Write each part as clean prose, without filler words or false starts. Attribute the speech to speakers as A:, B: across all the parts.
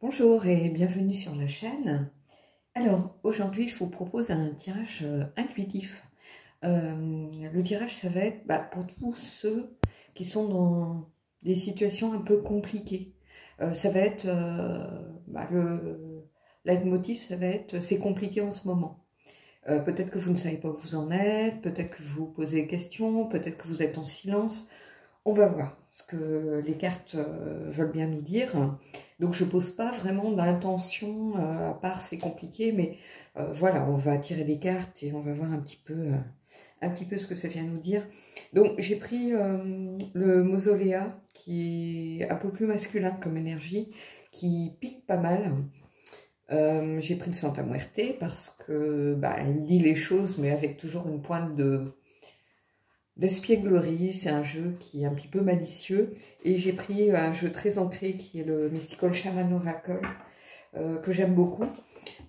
A: Bonjour et bienvenue sur la chaîne. Alors aujourd'hui je vous propose un tirage intuitif. Le tirage ça va être pour tous ceux qui sont dans des situations un peu compliquées. Ça va être le leitmotiv, ça va être c'est compliqué en ce moment. Peut-être que vous ne savez pas où vous en êtes, peut-être que vous posez des questions, peut-être que vous êtes en silence. On va voir ce que les cartes veulent bien nous dire. Donc je pose pas vraiment d'intention, à part c'est compliqué, mais voilà, on va tirer des cartes et on va voir un petit peu ce que ça vient nous dire. Donc j'ai pris le mausoléa qui est un peu plus masculin comme énergie, qui pique pas mal. J'ai pris le Santa Muerte parce que il dit les choses, mais avec toujours une pointe d'espièglerie. C'est un jeu qui est un petit peu malicieux. Et j'ai pris un jeu très ancré qui est le Mystical Shaman Oracle, que j'aime beaucoup.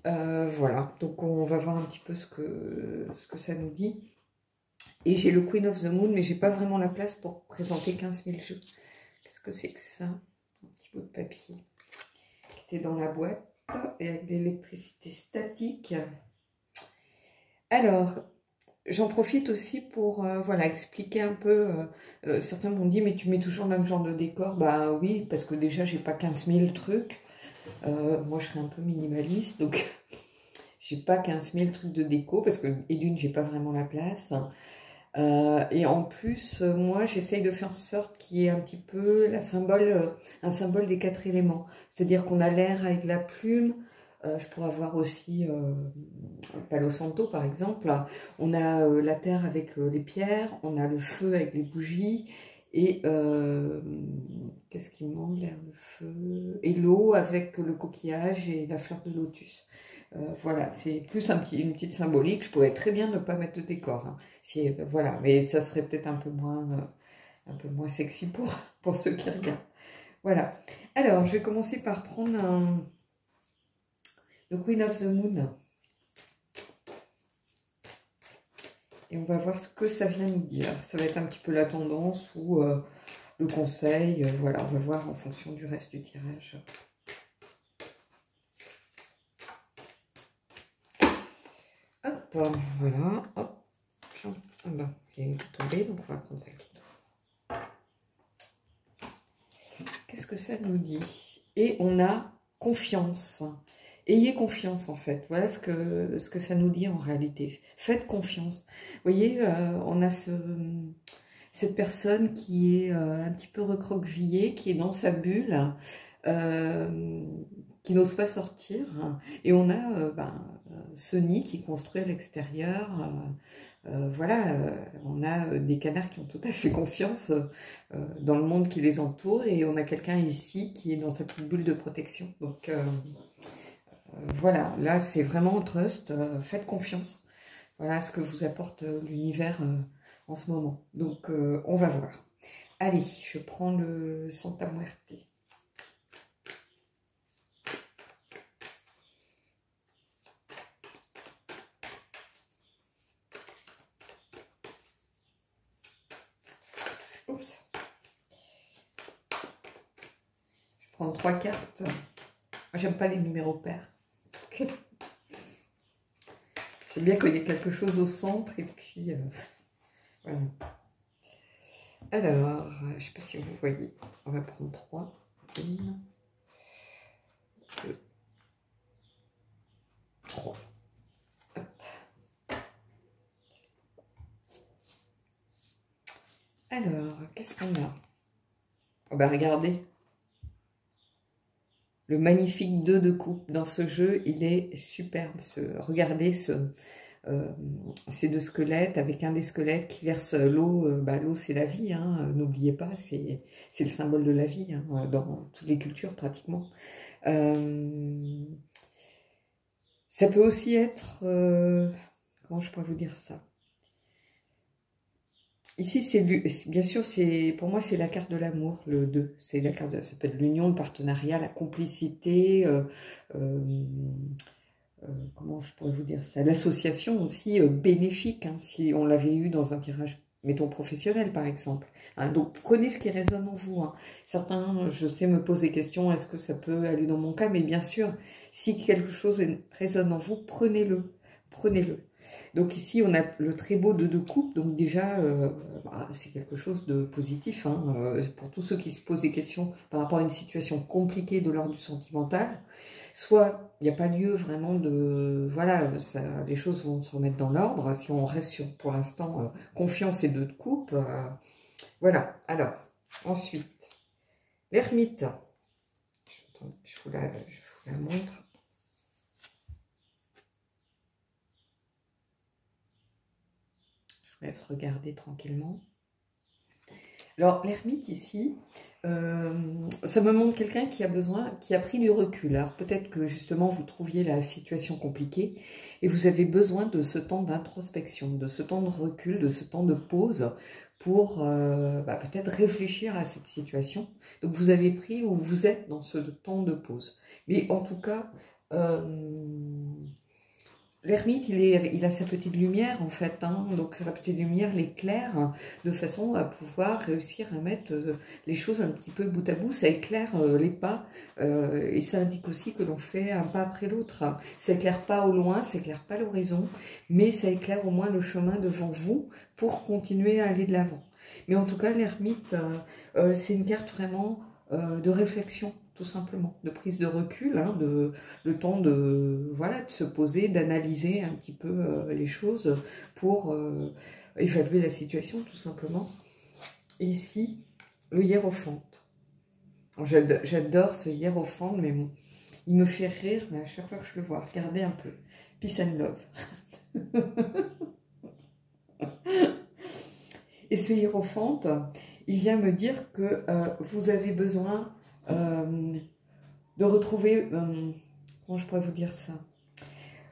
A: Voilà, donc on va voir un petit peu ce que ça nous dit. Et j'ai le Queen of the Moon, mais j'ai pas vraiment la place pour présenter 15 000 jeux. Qu'est-ce que c'est que ça? Un petit bout de papier qui était dans la boîte et avec de l'électricité statique. Alors, j'en profite aussi pour voilà, expliquer un peu. Certains m'ont dit, mais tu mets toujours le même genre de décor. Bah oui, parce que déjà, j'ai pas 15 000 trucs. Moi, je serais un peu minimaliste, donc j'ai pas 15 000 trucs de déco, parce que, et d'une, j'ai pas vraiment la place. Et en plus, moi, j'essaye de faire en sorte qu'il y ait un petit peu un symbole des 4 éléments. C'est-à-dire qu'on a l'air avec la plume. Je pourrais avoir aussi Palo Santo, par exemple. On a la terre avec les pierres, on a le feu avec les bougies, et qu'est-ce qui manque là, le feu? Et l'eau avec le coquillage et la fleur de lotus. Voilà, c'est plus une petite symbolique. Je pourrais très bien ne pas mettre de décor, hein. Voilà, mais ça serait peut-être un peu moins sexy pour ceux qui regardent. Voilà. Alors, je vais commencer par prendre le Queen of the Moon. Et on va voir ce que ça vient nous dire. Ça va être un petit peu la tendance ou le conseil. Voilà, on va voir en fonction du reste du tirage. Hop, voilà. Hop. Il y a une qui est tombée, donc on va prendre celle qui tombe. Qu'est-ce que ça nous dit? Et on a confiance. Ayez confiance, en fait. Voilà ce que ça nous dit en réalité. Faites confiance. Vous voyez, on a cette personne qui est un petit peu recroquevillée, qui est dans sa bulle, qui n'ose pas sortir. Et on a ce nid qui est construit à l'extérieur. Voilà, on a des canards qui ont tout à fait confiance dans le monde qui les entoure. Et on a quelqu'un ici qui est dans sa petite bulle de protection. Donc voilà, là c'est vraiment un trust, faites confiance. Voilà ce que vous apporte l'univers en ce moment. Donc on va voir. Allez, je prends le Santa Muerte. Oups. Je prends 3 cartes. Moi, j'aime pas les numéros pairs. J'aime bien qu'il y ait quelque chose au centre et puis voilà. Alors, je ne sais pas si vous voyez, on va prendre 3. 1, 2, 3. Hop. Alors, qu'est-ce qu'on a? Oh bah regardez, le magnifique 2 de coupe dans ce jeu, il est superbe. Regardez ces 2 squelettes avec un des squelettes qui verse l'eau. L'eau, c'est la vie, hein, n'oubliez pas, c'est le symbole de la vie, hein, dans toutes les cultures pratiquement. Ça peut aussi être... comment je pourrais vous dire ça? Ici, bien sûr, pour moi, c'est la carte de l'amour, le 2. C'est la carte ça peut être l'union, le partenariat, la complicité, comment je pourrais vous dire ça? L'association aussi bénéfique, hein, si on l'avait eu dans un tirage mettons professionnel par exemple. Hein, donc prenez ce qui résonne en vous. Hein. Certains, je sais, me posent des questions, est-ce que ça peut aller dans mon cas? Mais bien sûr, si quelque chose résonne en vous, prenez-le. Prenez-le. Donc ici, on a le très beau 2 de coupe, donc déjà, c'est quelque chose de positif. Hein, pour tous ceux qui se posent des questions par rapport à une situation compliquée de l'ordre du sentimental, soit il n'y a pas lieu vraiment de... Voilà, ça, les choses vont se remettre dans l'ordre. Si on reste sur, pour l'instant, confiance et 2 de coupe, voilà. Alors, ensuite, l'ermite. Je vous la montre. Je vous laisse regarder tranquillement. Alors, l'ermite ici, ça me montre quelqu'un qui a besoin, qui a pris du recul. Alors, peut-être que justement, vous trouviez la situation compliquée et vous avez besoin de ce temps d'introspection, de ce temps de recul, de ce temps de pause pour peut-être réfléchir à cette situation. Donc, vous avez pris ou vous êtes dans ce temps de pause. Mais en tout cas... l'ermite, il a sa petite lumière en fait, hein, donc sa petite lumière l'éclaire de façon à pouvoir réussir à mettre les choses un petit peu bout à bout. Ça éclaire les pas et ça indique aussi que l'on fait un pas après l'autre. Ça éclaire pas au loin, ça éclaire pas l'horizon, mais ça éclaire au moins le chemin devant vous pour continuer à aller de l'avant. Mais en tout cas, l'ermite, c'est une carte vraiment de réflexion, tout simplement, de prise de recul, hein, le temps de, voilà, de se poser, d'analyser un petit peu les choses pour évaluer la situation, tout simplement. Et ici, le hiérophante. J'adore ce hiérophante, mais bon, il me fait rire, mais à chaque fois que je le vois, regardez un peu. Peace and love. Et ce hiérophante, il vient me dire que vous avez besoin de retrouver... comment je pourrais vous dire ça?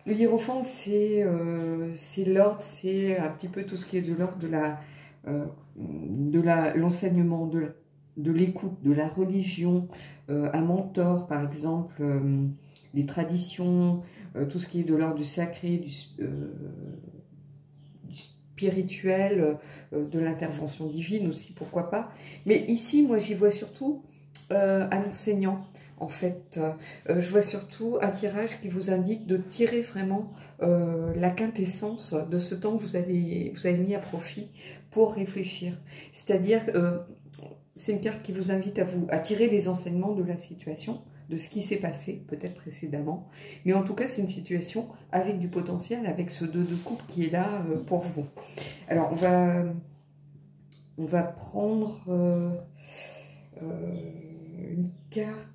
A: Le hiérophante, c'est l'ordre, c'est un petit peu tout ce qui est de l'ordre de l'enseignement, de l'écoute, de la religion, un mentor, par exemple, les traditions, tout ce qui est de l'ordre du sacré, du spirituel, de l'intervention divine aussi, pourquoi pas. Mais ici, moi, j'y vois surtout un enseignant. En fait, je vois surtout un tirage qui vous indique de tirer vraiment la quintessence de ce temps que vous avez mis à profit pour réfléchir. C'est-à-dire, c'est une carte qui vous invite à tirer les enseignements de la situation, de ce qui s'est passé, peut-être précédemment. Mais en tout cas, c'est une situation avec du potentiel, avec ce 2 de coupe qui est là pour vous. Alors, on va prendre une carte.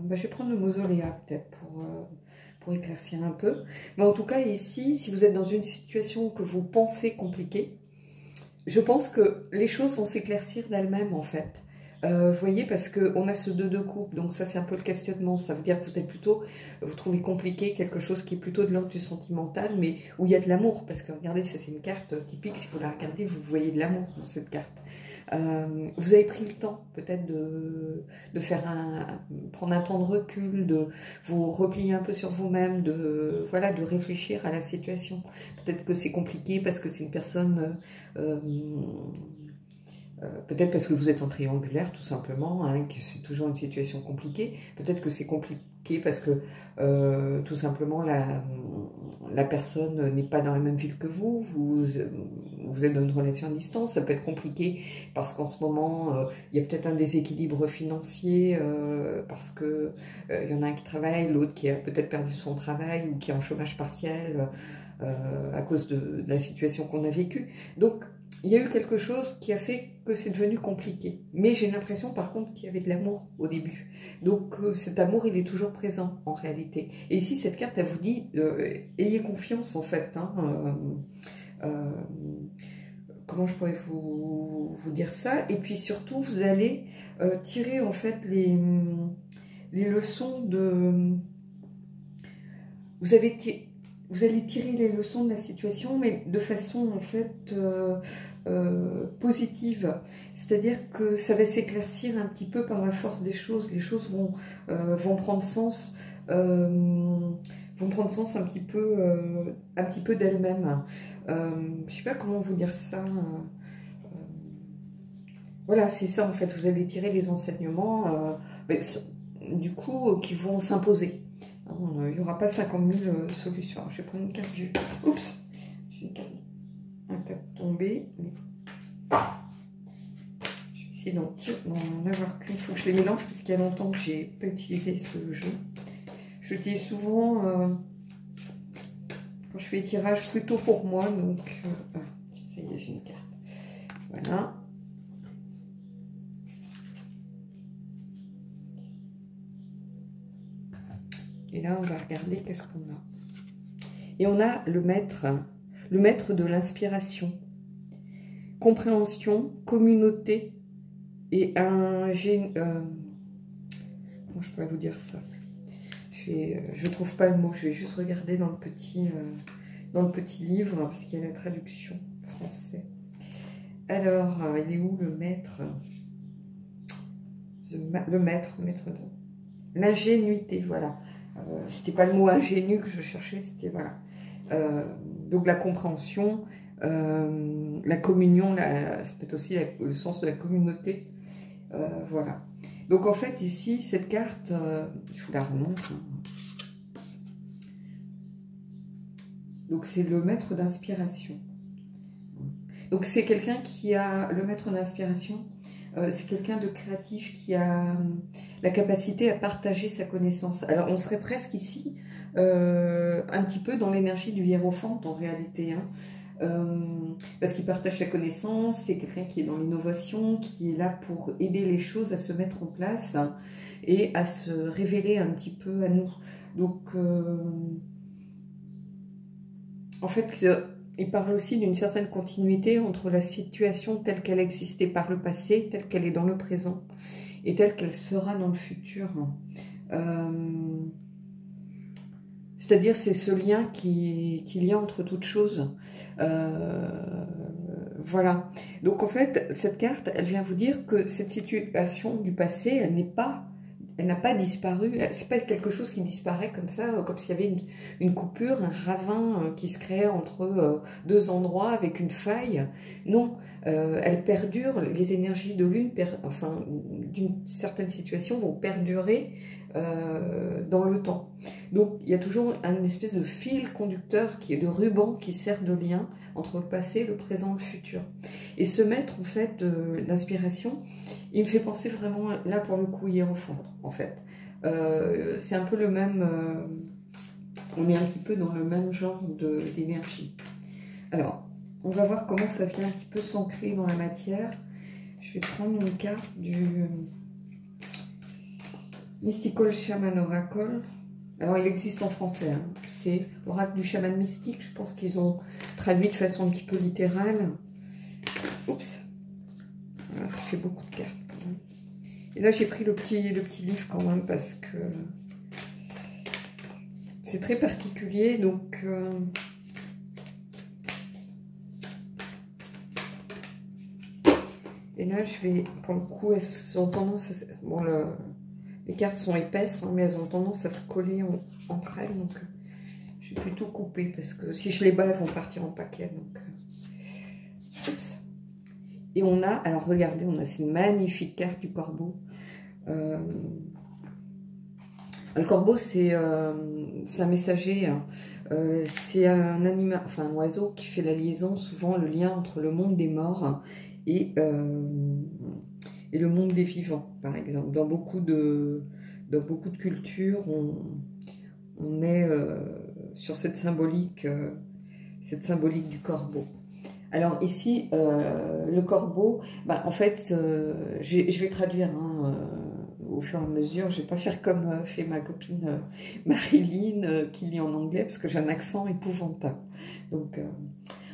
A: Je vais prendre le mausoléa peut-être pour éclaircir un peu. Mais en tout cas, ici, si vous êtes dans une situation que vous pensez compliquée, je pense que les choses vont s'éclaircir d'elles-mêmes en fait. Vous voyez, parce qu'on a ce 2 de coupe, donc ça c'est un peu le questionnement, ça veut dire que vous êtes plutôt, vous trouvez compliqué quelque chose qui est plutôt de l'ordre du sentimental, mais où il y a de l'amour, parce que regardez, ça c'est une carte typique, si vous la regardez, vous voyez de l'amour dans cette carte. Vous avez pris le temps peut-être de prendre un temps de recul, de vous replier un peu sur vous-même, voilà, de réfléchir à la situation. Peut-être que c'est compliqué parce que c'est une personne... peut-être parce que vous êtes en triangulaire, tout simplement, hein, que c'est toujours une situation compliquée. Peut-être que c'est compliqué parce que, tout simplement, la personne n'est pas dans la même ville que vous. Vous êtes dans une relation à distance. Ça peut être compliqué parce qu'en ce moment, il y a peut-être un déséquilibre financier, parce que il y en a un qui travaille, l'autre qui a peut-être perdu son travail ou qui est en chômage partiel à cause de la situation qu'on a vécue. Donc, il y a eu quelque chose qui a fait que c'est devenu compliqué. Mais j'ai l'impression par contre qu'il y avait de l'amour au début. Donc cet amour, il est toujours présent en réalité. Et ici, cette carte, elle vous dit, ayez confiance en fait. Hein, comment je pourrais vous dire ça? Et puis surtout, vous allez tirer en fait les leçons de... Vous allez tirer les leçons de la situation, mais de façon en fait positive. C'est-à-dire que ça va s'éclaircir un petit peu par la force des choses. Les choses vont prendre sens, un petit peu d'elles-mêmes. Je ne sais pas comment vous dire ça. Voilà, c'est ça en fait, vous allez tirer les enseignements, mais, du coup, qui vont s'imposer. Il n'y aura pas 50 000 solutions. Alors, je vais prendre une carte du... Oups, j'ai une carte un tas tombée. Mais... je vais essayer d'en avoir qu'une. Il faut que je les mélange parce qu'il y a longtemps que j'ai pas utilisé ce jeu. Je l'utilise souvent quand je fais des tirages plutôt pour moi. Donc, ça y est, j'ai une carte. Voilà. Et là, on va regarder qu'est-ce qu'on a. Et on a le maître de l'inspiration. Compréhension, communauté et un génie. Comment je pourrais vous dire ça? Je trouve pas le mot, je vais juste regarder dans le petit livre, parce qu'il y a la traduction français. Alors, il est où le maître? Le maître de l'ingénuité, voilà. C'était pas le mot ingénu que je cherchais, c'était voilà. Donc la compréhension, la communion, ça peut être aussi le sens de la communauté. Voilà. Donc en fait ici, cette carte, je vous la remontre. Donc c'est le maître d'inspiration. Donc c'est quelqu'un qui a, le maître d'inspiration, c'est quelqu'un de créatif qui a la capacité à partager sa connaissance. Alors on serait presque ici un petit peu dans l'énergie du hiérophante en réalité, hein. Parce qu'il partage sa connaissance, c'est quelqu'un qui est dans l'innovation, qui est là pour aider les choses à se mettre en place et à se révéler un petit peu à nous. Donc en fait, il parle aussi d'une certaine continuité entre la situation telle qu'elle existait par le passé, telle qu'elle est dans le présent et telle qu'elle sera dans le futur. C'est-à-dire, c'est ce lien qu'il y a entre toutes choses. Voilà. Donc, en fait, cette carte, elle vient vous dire que cette situation du passé, elle n'a pas disparu. C'est pas quelque chose qui disparaît comme ça, comme s'il y avait une coupure, un ravin qui se créait entre deux endroits avec une faille. Non, elle perdure. Les énergies de l'une, enfin, d'une certaine situation, vont perdurer dans le temps. Donc, il y a toujours une espèce de fil conducteur, de ruban qui sert de lien entre le passé, le présent, le futur. Et ce maître, en fait, d'inspiration, il me fait penser vraiment, là, pour le coup, hiérophante, en fait. C'est un peu le même... on est un petit peu dans le même genre d'énergie. Alors, on va voir comment ça vient un petit peu s'ancrer dans la matière. Je vais prendre une carte du Mystical Shaman Oracle. Alors, il existe en français, hein. C'est l'oracle du chaman mystique. Je pense qu'ils ont traduit de façon un petit peu littérale. Oups. Voilà, ça fait beaucoup de cartes quand même. Et là, j'ai pris le petit livre quand même parce que c'est très particulier. Donc, et là, je vais, pour le coup, elles ont tendance à... Bon, les cartes sont épaisses, hein, mais elles ont tendance à se coller entre elles. Donc, je vais plutôt couper parce que si je les bats, elles vont partir en paquet. Donc, oups. Et on a, alors regardez, on a ces magnifiques cartes du corbeau. Le corbeau, c'est un messager, hein. C'est un animal, enfin un oiseau qui fait la liaison, souvent le lien entre le monde des morts et le monde des vivants, par exemple. Dans beaucoup de cultures, on est sur cette symbolique du corbeau. Alors ici, le corbeau, bah, en fait, je vais traduire hein, au fur et à mesure. Je ne vais pas faire comme fait ma copine Marilyn qui lit en anglais parce que j'ai un accent épouvantable. Donc,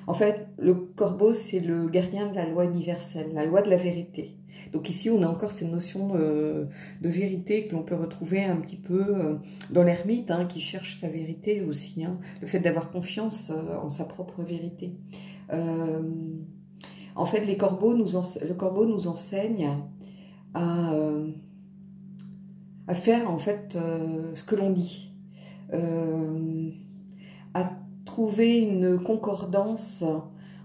A: en fait, le corbeau, c'est le gardien de la loi universelle, la loi de la vérité. Donc ici, on a encore cette notion de vérité que l'on peut retrouver un petit peu dans l'ermite, hein, qui cherche sa vérité aussi, hein, le fait d'avoir confiance en sa propre vérité. En fait, le corbeau nous enseigne à faire en fait ce que l'on dit, à trouver une concordance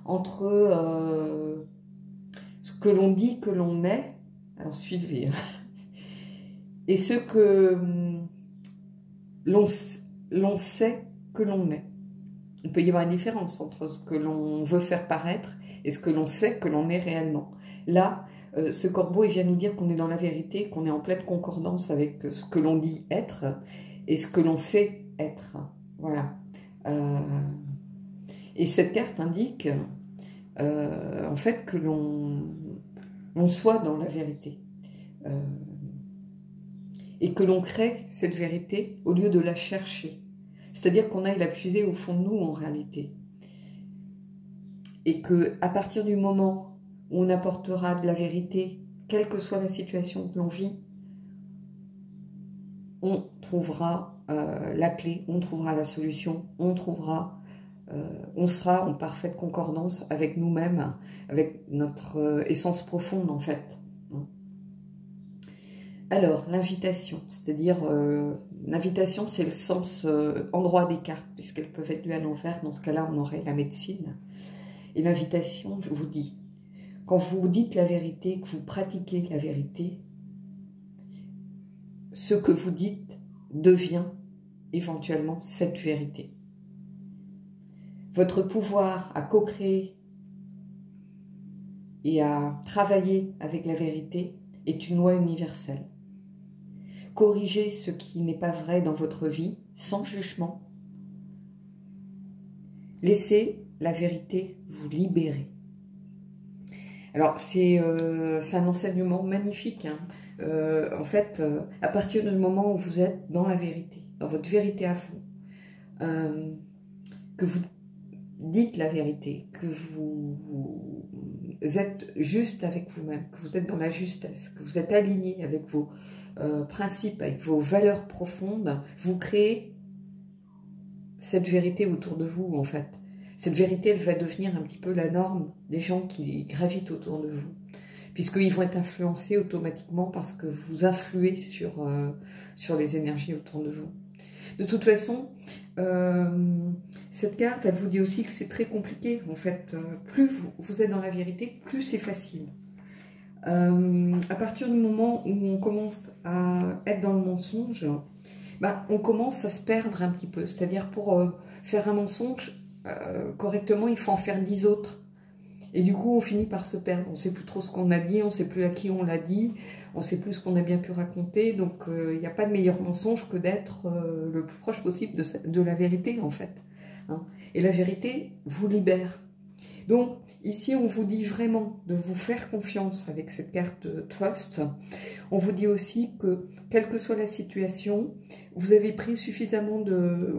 A: entre ce que l'on dit que l'on est, alors suivez, hein, et ce que l'on sait que l'on est. Il peut y avoir une différence entre ce que l'on veut faire paraître et ce que l'on sait que l'on est réellement. Là, ce corbeau, il vient nous dire qu'on est dans la vérité, qu'on est en pleine concordance avec ce que l'on dit être et ce que l'on sait être. Voilà. Et cette carte indique en fait que l'on soit dans la vérité. Et que l'on crée cette vérité au lieu de la chercher. C'est-à-dire qu'on aille la puiser au fond de nous en réalité. Et qu'à partir du moment où on apportera de la vérité, quelle que soit la situation que l'on vit, on trouvera la clé, on trouvera la solution, on sera en parfaite concordance avec nous-mêmes, avec notre essence profonde en fait. Alors, l'invitation, c'est-à-dire, l'invitation, c'est le sens endroit des cartes, puisqu'elles peuvent être lues à l'envers. Dans ce cas-là, on aurait la médecine. Et l'invitation vous dit, quand vous dites la vérité, que vous pratiquez la vérité, ce que vous dites devient éventuellement cette vérité. Votre pouvoir à co-créer et à travailler avec la vérité est une loi universelle. Corrigez ce qui n'est pas vrai dans votre vie, sans jugement. Laissez la vérité vous libérer. Alors, c'est un enseignement magnifique. Hein. En fait, à partir du moment où vous êtes dans la vérité, dans votre vérité à fond, que vous dites la vérité, que vous êtes juste avec vous-même, que vous êtes dans la justesse, que vous êtes aligné avec vos principes, avec vos valeurs profondes, vous créez cette vérité autour de vous, en fait. Cette vérité, elle va devenir un petit peu la norme des gens qui gravitent autour de vous, puisqu'ils vont être influencés automatiquement parce que vous influez sur les énergies autour de vous. De toute façon, cette carte, elle vous dit aussi que c'est très compliqué. En fait, plus vous êtes dans la vérité, plus c'est facile. À partir du moment où on commence à être dans le mensonge, bah, on commence à se perdre un petit peu. C'est-à-dire pour faire un mensonge correctement, il faut en faire 10 autres. Et du coup, on finit par se perdre. On ne sait plus trop ce qu'on a dit, on ne sait plus à qui on l'a dit, on ne sait plus ce qu'on a bien pu raconter. Donc, il n'y a pas de meilleur mensonge que d'être le plus proche possible de la vérité, en fait. Hein. Et la vérité vous libère. Donc, ici, on vous dit vraiment de vous faire confiance avec cette carte Trust. On vous dit aussi que, quelle que soit la situation, vous avez pris suffisamment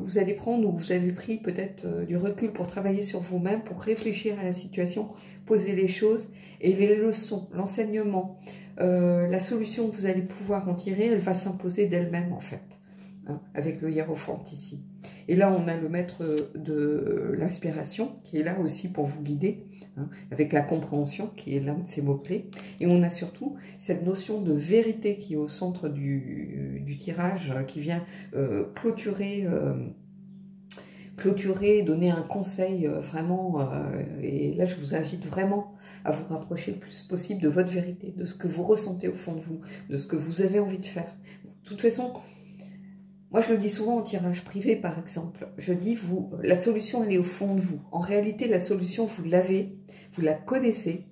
A: vous allez prendre ou vous avez pris peut-être du recul pour travailler sur vous-même, pour réfléchir à la situation, poser les choses et les leçons, l'enseignement, la solution que vous allez pouvoir en tirer, elle va s'imposer d'elle-même en fait, hein, avec le hiérophant ici. Et là, on a le maître de l'inspiration qui est là aussi pour vous guider, hein, avec la compréhension qui est l'un de ces mots-clés. Et on a surtout cette notion de vérité qui est au centre du tirage, qui vient clôturer, donner un conseil vraiment. Et là, je vous invite vraiment à vous rapprocher le plus possible de votre vérité, de ce que vous ressentez au fond de vous, de ce que vous avez envie de faire. De toute façon, moi, je le dis souvent en tirage privé, par exemple. Je dis, la solution, elle est au fond de vous. En réalité, la solution, vous l'avez, vous la connaissez.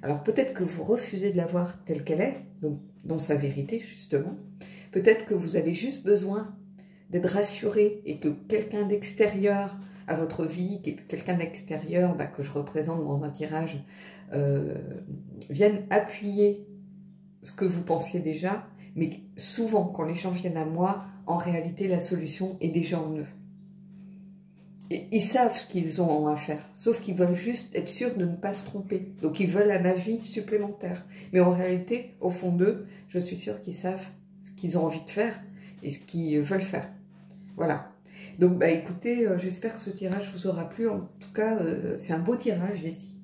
A: Alors, peut-être que vous refusez de la voir telle qu'elle est, donc dans sa vérité, justement. Peut-être que vous avez juste besoin d'être rassuré et que quelqu'un d'extérieur à votre vie, quelqu'un d'extérieur que je représente dans un tirage, vienne appuyer ce que vous pensiez déjà. Mais souvent, quand les gens viennent à moi, en réalité, la solution est déjà en eux. Et ils savent ce qu'ils ont à faire, sauf qu'ils veulent juste être sûrs de ne pas se tromper. Donc, ils veulent un avis supplémentaire. Mais en réalité, au fond d'eux, je suis sûre qu'ils savent ce qu'ils ont envie de faire et ce qu'ils veulent faire. Voilà. Donc, écoutez, j'espère que ce tirage vous aura plu. En tout cas, c'est un beau tirage ici.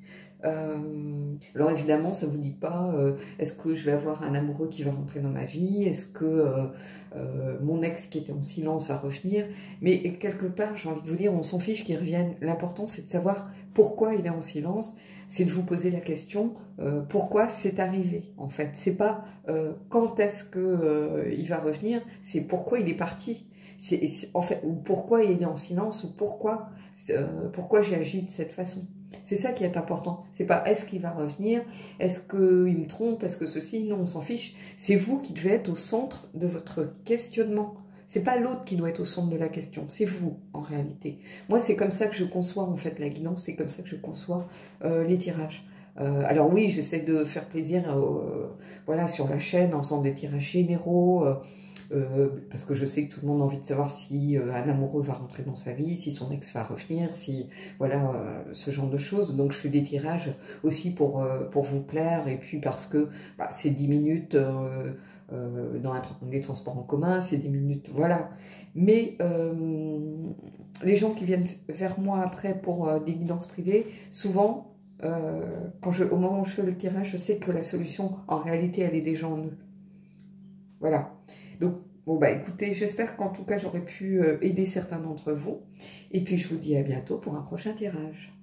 A: Alors évidemment, ça ne vous dit pas est-ce que je vais avoir un amoureux qui va rentrer dans ma vie, est-ce que mon ex qui était en silence va revenir, mais quelque part, j'ai envie de vous dire, on s'en fiche qu'il revienne. L'important, c'est de savoir pourquoi il est en silence, c'est de vous poser la question pourquoi c'est arrivé, en fait. C'est pas quand est-ce que il va revenir, c'est pourquoi il est parti. En fait, ou pourquoi il est en silence, ou pourquoi j'ai agi de cette façon. C'est ça qui est important. C'est pas est-ce qu'il va revenir, est-ce qu'il me trompe, est-ce que ceci, non, on s'en fiche. C'est vous qui devez être au centre de votre questionnement. C'est pas l'autre qui doit être au centre de la question, c'est vous en réalité. Moi, c'est comme ça que je conçois en fait la guidance, c'est comme ça que je conçois les tirages. Alors oui, j'essaie de faire plaisir voilà, sur la chaîne en faisant des tirages généraux, parce que je sais que tout le monde a envie de savoir si un amoureux va rentrer dans sa vie, si son ex va revenir, si voilà, ce genre de choses. Donc je fais des tirages aussi pour vous plaire, et puis parce que bah, c'est 10 minutes dans les transports en commun, c'est 10 minutes, voilà. Mais les gens qui viennent vers moi après pour des guidances privées, souvent, au moment où je fais le tirage, je sais que la solution, en réalité, elle est déjà en eux. Voilà. Donc, bon, bah écoutez, j'espère qu'en tout cas, j'aurais pu aider certains d'entre vous. Et puis, je vous dis à bientôt pour un prochain tirage.